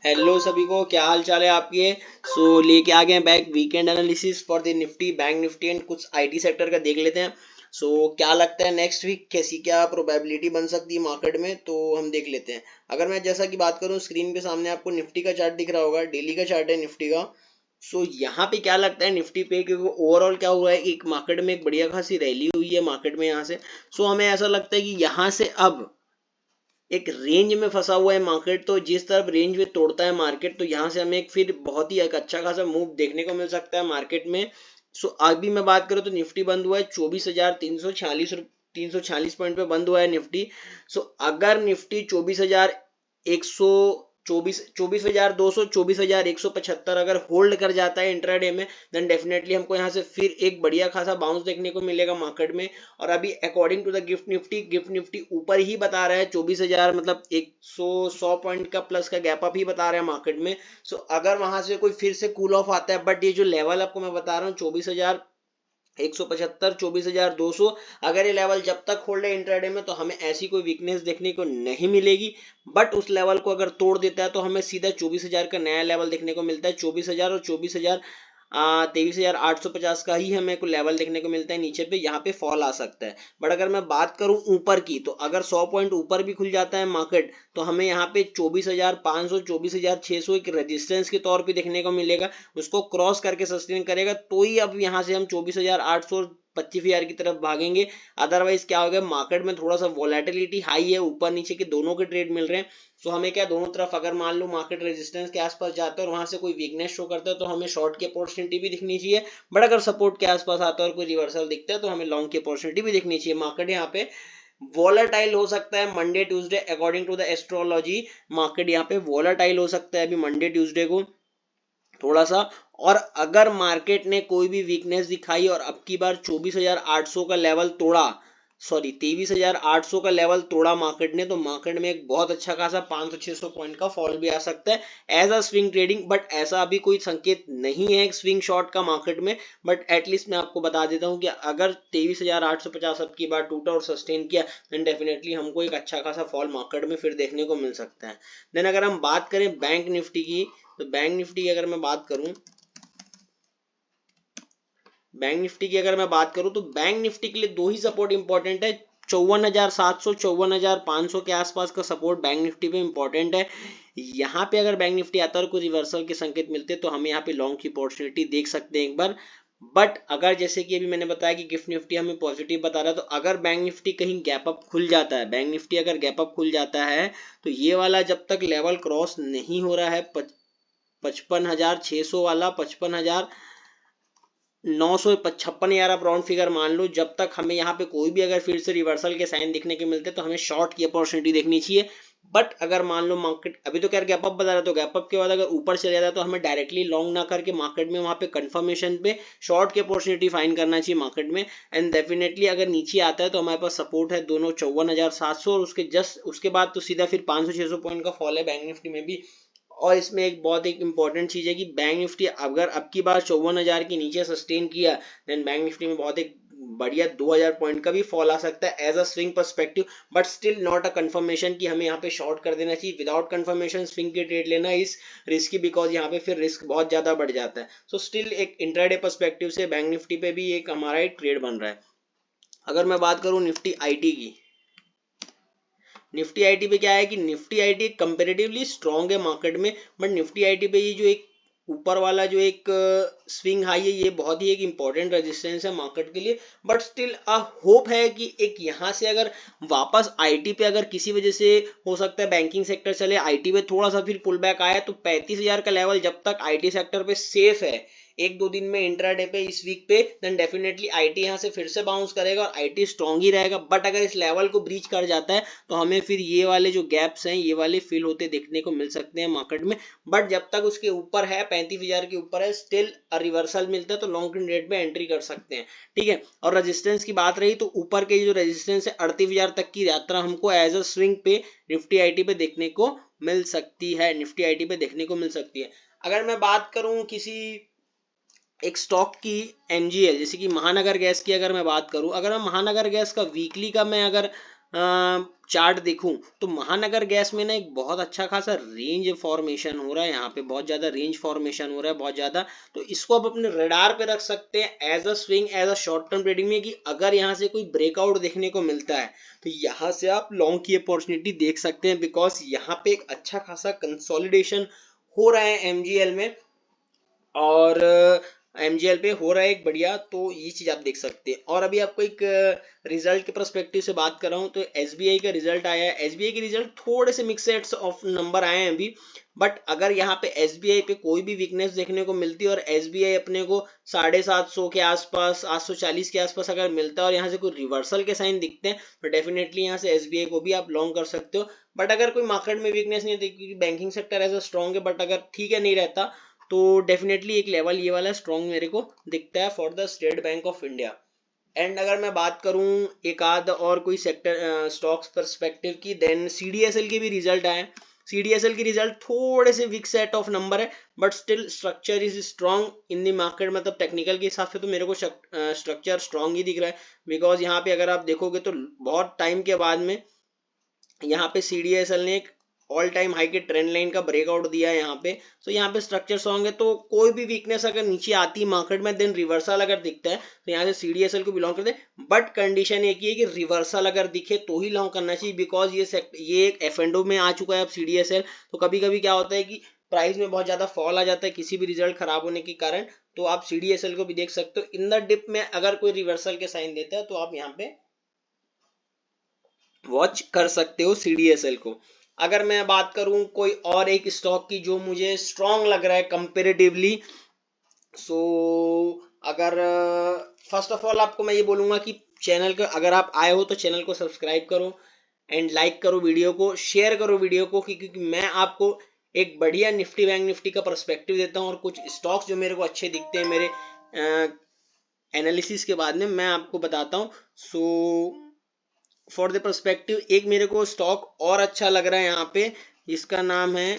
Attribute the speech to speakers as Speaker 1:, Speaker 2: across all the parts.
Speaker 1: Hello सभी को, क्या हाल चाल है आपके। लेके आ गए हैं back weekend analysis for the Nifty, bank Nifty and कुछ आईटी सेक्टर का देख लेते हैं। क्या लगता है नेक्स्ट वीक कैसी क्या प्रोबेबिलिटी बन सकती है मार्केट में, तो हम देख लेते हैं। अगर मैं जैसा कि बात करूं, स्क्रीन पे सामने आपको निफ्टी का चार्ट दिख रहा होगा, डेली का चार्ट है निफ्टी का। यहाँ पे क्या लगता है निफ्टी पे, क्योंकि ओवरऑल क्या हुआ है, एक मार्केट में एक बढ़िया खासी रैली हुई है मार्केट में यहाँ से। हमें ऐसा लगता है कि यहाँ से अब एक रेंज में फंसा हुआ है मार्केट, तो जिस तरफ रेंज में तोड़ता है मार्केट, तो यहाँ से हमें एक फिर बहुत ही एक अच्छा खासा मूव देखने को मिल सकता है मार्केट में। अभी मैं बात करूँ तो निफ्टी बंद हुआ है 24,346 पॉइंट पे बंद हुआ है निफ्टी। अगर निफ्टी 24,200 24,175 अगर होल्ड कर जाता है इंट्राडे में, देन डेफिनेटली हमको यहाँ से फिर एक बढ़िया खासा बाउंस देखने को मिलेगा मार्केट में। और अभी according to the GIFT Nifty ऊपर ही बता रहा है 24,000, मतलब 100 पॉइंट का प्लस का गैप अप ही बता रहा है मार्केट में। अगर वहां से कोई फिर से कूल ऑफ आता है, बट ये जो लेवल आपको मैं बता रहा हूँ 24,175 24,200, अगर ये लेवल जब तक होल्ड है इंट्राडे में, तो हमें ऐसी कोई वीकनेस देखने को नहीं मिलेगी। बट उस लेवल को अगर तोड़ देता है तो हमें सीधा 24,000 का नया लेवल देखने को मिलता है। 24,000 और 23,850 का ही हमें को लेवल देखने को मिलता है नीचे पे, यहाँ पे फॉल आ सकता है। बट अगर मैं बात करूं ऊपर की, तो अगर 100 पॉइंट ऊपर भी खुल जाता है मार्केट, तो हमें यहाँ पे 24,500 24,600 एक रेजिस्टेंस के तौर पे देखने को मिलेगा। उसको क्रॉस करके सस्टेन करेगा तो ही अब यहाँ से हम 24,800 25,000 की तरफ भागेंगे। अदरवाइज क्या होगा, मार्केट में थोड़ा सा वोलेटिलिटी हाई है, ऊपर नीचे के दोनों के ट्रेड मिल रहे हैं। हमें क्या, दोनों तरफ अगर मान लो मार्केट रेजिस्टेंस के आसपास जाता है और वहां से कोई वीकनेस शो करता है, तो हमें शॉर्ट की अपॉर्चुनिटी भी दिखनी चाहिए। बट अगर सपोर्ट के आसपास आता है और कोई रिवर्सल दिखता है, तो हमें लॉन्ग की अपॉर्चुनिटी भी दिखनी चाहिए। मार्केट यहाँ पे वॉलेटाइल हो सकता है Monday Tuesday, according to the astrology market यहाँ पे वॉलेटाइल हो सकता है अभी मंडे ट्यूसडे को थोड़ा सा। और अगर मार्केट ने कोई भी वीकनेस दिखाई और अब की बार 24,800 का लेवल तोड़ा, सॉरी 23,800 का लेवल तोड़ा मार्केट ने, तो मार्केट में एक बहुत अच्छा खासा 500-600 पॉइंट का फॉल भी आ सकता है as a swing trading. But ऐसा अभी कोई संकेत नहीं है एक स्विंग शॉट का मार्केट में। बट एटलीस्ट मैं आपको बता देता हूं कि अगर 23,850 अब की बार टूटा और सस्टेन किया, देन डेफिनेटली हमको एक अच्छा खासा फॉल मार्केट में फिर देखने को मिल सकता है। देन अगर हम बात करें बैंक निफ्टी की, तो बैंक निफ्टी की अगर मैं बात करूं तो बैंक निफ्टी के लिए दो ही सपोर्ट इंपॉर्टेंट है। 54,700 54,500 के आसपास का सपोर्ट बैंक निफ्टी पे इंपॉर्टेंट है। यहाँ पे अगर बैंक निफ्टी आता है और कोई रिवर्सल के संकेत मिलते हैं, तो हम यहाँ पे लॉन्ग की अपॉर्चुनिटी देख सकते हैं एक बार। बट अगर जैसे कि अभी मैंने बताया कि गिफ्ट निफ्टी हमें पॉजिटिव बता रहा है, तो अगर बैंक निफ्टी कहीं गैप अप खुल जाता है, बैंक निफ्टी अगर गैप अप खुल जाता है, तो ये वाला जब तक लेवल क्रॉस नहीं हो रहा है 55,600 वाला, 55,956 यार, आप राउंड फिगर मान लो, जब तक हमें यहाँ पे कोई भी अगर फिर से रिवर्सल के साइन दिखने के मिलते हैं, तो हमें शॉर्ट की अपॉर्चुनिटी देखनी चाहिए। बट अगर मान लो मार्केट अभी तो क्या गैप अप बता रहा है, तो गैप अप के बाद अगर ऊपर चले जाता है, तो हमें डायरेक्टली लॉन्ग ना करके मार्केट में वहां पे कंफर्मेशन पे शॉर्ट की अपॉर्चुनिटी फाइंड करना चाहिए मार्केट में। एंड डेफिनेटली अगर नीचे आता है, तो हमारे पास सपोर्ट है दोनों 54,700, और उसके जस्ट उसके बाद तो सीधा फिर 500-600 पॉइंट का फॉल है बैंक निफ्टी में भी। और इसमें एक इंपॉर्टेंट चीज है कि बैंक निफ्टी अगर अब की बार 54,000 के नीचे सस्टेन किया, देन बैंक निफ्टी में बहुत एक बढ़िया 2,000 पॉइंट का भी फॉल आ सकता है as a swing perspective. But still not a confirmation कि हमें यहाँ पे शॉर्ट कर देना चाहिए। विदाउट कंफर्मेशन स्विंग के ट्रेड लेना इज रिस्की, बिकॉज यहाँ पे फिर रिस्क बहुत ज्यादा बढ़ जाता है। स्टिल एक इंट्राडे पर्सपेक्टिव से बैंक निफ्टी पे भी एक हमारा एक ट्रेड बन रहा है। अगर मैं बात करूँ निफ्टी आईटी की, निफ्टी आईटी पे क्या है कि निफ्टी आईटी कंपेरेटिवली स्ट्रांग है मार्केट में। बट निफ्टी आईटी पे ये जो एक ऊपर वाला जो एक स्विंग हाई है, ये बहुत ही एक इंपॉर्टेंट रेजिस्टेंस है मार्केट के लिए। बट स्टिल होप है कि एक यहाँ से अगर वापस आईटी पे अगर किसी वजह से हो सकता है बैंकिंग सेक्टर चले, आईटी पे थोड़ा सा फिर पुल बैक आया, तो 35,000 का लेवल जब तक आईटी सेक्टर पे सेफ है एक दो दिन में इंट्राडे पे इस वीक पे, देन डेफिनेटली आईटी यहाँ से फिर से बाउंस करेगा और आईटी स्ट्रांग ही रहेगा। बट अगर इस लेवल को ब्रीच कर जाता है, तो हमें फिर ये वाले जो गैप्स हैं ये वाले फिल होते देखने को मिल सकते हैं मार्केट में। बट जब तक उसके ऊपर है, 35,000 के ऊपर है, स्टिल रिवर्सल मिलता है, तो लॉन्ग टर्म रेट में एंट्री कर सकते हैं। ठीक है। और रेजिस्टेंस की बात रही, तो ऊपर के जो रेजिस्टेंस है 38,000 तक की यात्रा हमको एज अ स्विंग पे निफ्टी आईटी पे देखने को मिल सकती है, निफ्टी आईटी पे देखने को मिल सकती है। अगर मैं बात करूं किसी एक स्टॉक की, एमजीएल जैसे कि महानगर गैस की अगर मैं बात करूं, अगर मैं महानगर गैस का वीकली का मैं अगर चार्ट देखूं तो महानगर गैस में ना एक बहुत अच्छा खासा रेंज फॉर्मेशन हो रहा है, यहाँ पे बहुत ज्यादा रेंज फॉर्मेशन हो रहा है, बहुत ज्यादा। तो इसको आप अपने रडार पे रख सकते हैं as a swing, as a short term trading में, कि अगर यहाँ से कोई ब्रेकआउट देखने को मिलता है तो यहाँ से आप लॉन्ग की अपॉर्चुनिटी देख सकते हैं, बिकॉज यहाँ पे एक अच्छा खासा कंसोलिडेशन हो रहा है एमजीएल में, और एमजीएल पे हो रहा है एक बढ़िया। तो ये चीज आप देख सकते हैं। और अभी आपको एक रिजल्ट के पर्सपेक्टिव से बात कर रहा हूँ तो एसबीआई का रिजल्ट आया है। एसबीआई के रिजल्ट थोड़े से मिक्स सेट्स ऑफ नंबर आए हैं अभी, बट अगर यहाँ पे एसबीआई पे कोई भी वीकनेस देखने को मिलती है और एसबीआई अपने को 750 के आसपास, 840 के आसपास अगर मिलता है और यहाँ से कोई रिवर्सल के साइन दिखते हैं तो डेफिनेटली यहाँ से एसबीआई को भी आप लॉन्ग कर सकते हो। बट अगर कोई मार्केट में वीकनेस नहीं है, क्योंकि banking sector as a strong है, बट अगर ठीक है नहीं रहता तो डेफिनेटली एक लेवल ये वाला स्ट्रॉन्ग मेरे को दिखता है for the state bank of India. And अगर मैं बात करूं एक आध और कोई सेक्टर स्टॉक्स पर्सपेक्टिव की, देन सीडीएसएल के भी रिजल्ट आए। सीडीएसएल की रिजल्ट थोड़े से वीक सेट ऑफ नंबर है, but still structure is strong in the market. मतलब टेक्निकल के हिसाब से तो मेरे को स्ट्रक्चर स्ट्रॉन्ग ही दिख रहा है, बिकॉज यहाँ पे अगर आप देखोगे तो बहुत टाइम के बाद में यहाँ पे सीडीएसएल ने एक ऑल टाइम हाई के ट्रेंड लाइन का ब्रेकआउट दिया है यहाँ पे। तो यहाँ पे स्ट्रक्चर सॉन्ग है, तो कोई भी वीकनेस अगर नीचे आती है मार्केट में, देन रिवर्सल अगर दिखता है तो यहाँ से सीडीएसएल को बिलोंग करते हैं। बट कंडीशन एक ही है कि रिवर्सल अगर दिखे तो ही लॉन्ग करना चाहिए, बिकॉज ये एक एफएनडो में आ चुका है अब सीडीएसएल। तो कभी कभी क्या होता है कि प्राइस में बहुत ज्यादा फॉल आ जाता है किसी भी रिजल्ट खराब होने के कारण। तो आप सीडीएसएल को भी देख सकते हो। इन द डिप में अगर कोई रिवर्सल के साइन देता है तो आप यहाँ पे वॉच कर सकते हो सीडीएसएल को। अगर मैं बात करूं कोई और एक स्टॉक की जो मुझे स्ट्रॉन्ग लग रहा है कंपेरेटिवली, सो अगर फर्स्ट ऑफ ऑल आपको मैं ये बोलूंगा कि चैनल को अगर आप आए हो तो चैनल को सब्सक्राइब करो एंड लाइक करो, वीडियो को शेयर करो वीडियो को, क्योंकि मैं आपको एक बढ़िया निफ्टी बैंक निफ्टी का पर्सपेक्टिव देता हूँ और कुछ स्टॉक्स जो मेरे को अच्छे दिखते हैं मेरे एनालिसिस के बाद में मैं आपको बताता हूँ। सो फॉर द पर्सपेक्टिव एक मेरे को स्टॉक और अच्छा लग रहा है यहाँ पे, जिसका नाम है,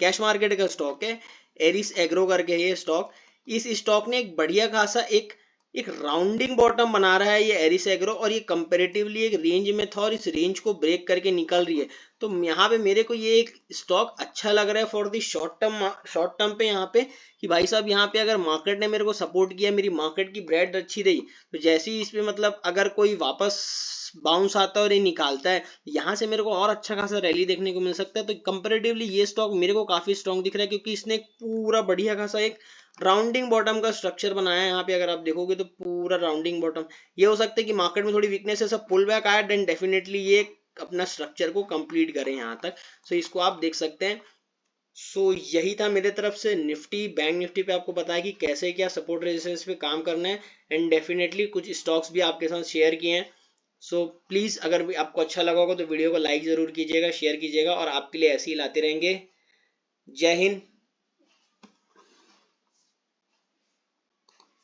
Speaker 1: कैश मार्केट का स्टॉक है, एरिस एग्रो करके ये स्टॉक। इस स्टॉक ने एक बढ़िया खासा एक राउंडिंग बॉटम बना रहा है ये एरिस एग्रो, और ये कंपेरेटिवली एक रेंज में था और इस रेंज को ब्रेक करके निकल रही है। तो यहाँ पे मेरे को ये एक स्टॉक अच्छा लग रहा है फॉर द शॉर्ट टर्म पे यहाँ पे, कि भाई साहब यहाँ पे अगर मार्केट ने मेरे को सपोर्ट किया, मेरी मार्केट की ब्रेड अच्छी रही, तो जैसे ही इस पे मतलब अगर कोई वापस बाउंस आता है और ये निकालता है, यहाँ से मेरे को और अच्छा खासा रैली देखने को मिल सकता है। तो कंपैरेटिवली ये स्टॉक मेरे को काफी स्ट्रॉन्ग दिख रहा है, क्योंकि इसने पूरा बढ़िया खासा एक राउंडिंग बॉटम का स्ट्रक्चर बनाया है। यहाँ पे अगर आप देखोगे तो पूरा राउंडिंग बॉटम। ये हो सकता है कि मार्केट में थोड़ी वीकनेस है, सब पुल बैक आया, देन डेफिनेटली ये अपना स्ट्रक्चर को कंप्लीट करें यहाँ तक। सो इसको आप देख सकते हैं। सो यही था मेरे तरफ से निफ्टी बैंक निफ्टी पे आपको बताया कि कैसे क्या सपोर्ट रेजिस्टेंस पे काम करना है, एंड डेफिनेटली कुछ स्टॉक्स भी आपके साथ शेयर किए हैं। सो प्लीज़ अगर भी आपको अच्छा लगा होगा तो वीडियो को लाइक ज़रूर कीजिएगा, शेयर कीजिएगा, और आपके लिए ऐसे ही लाते रहेंगे। जय हिंद,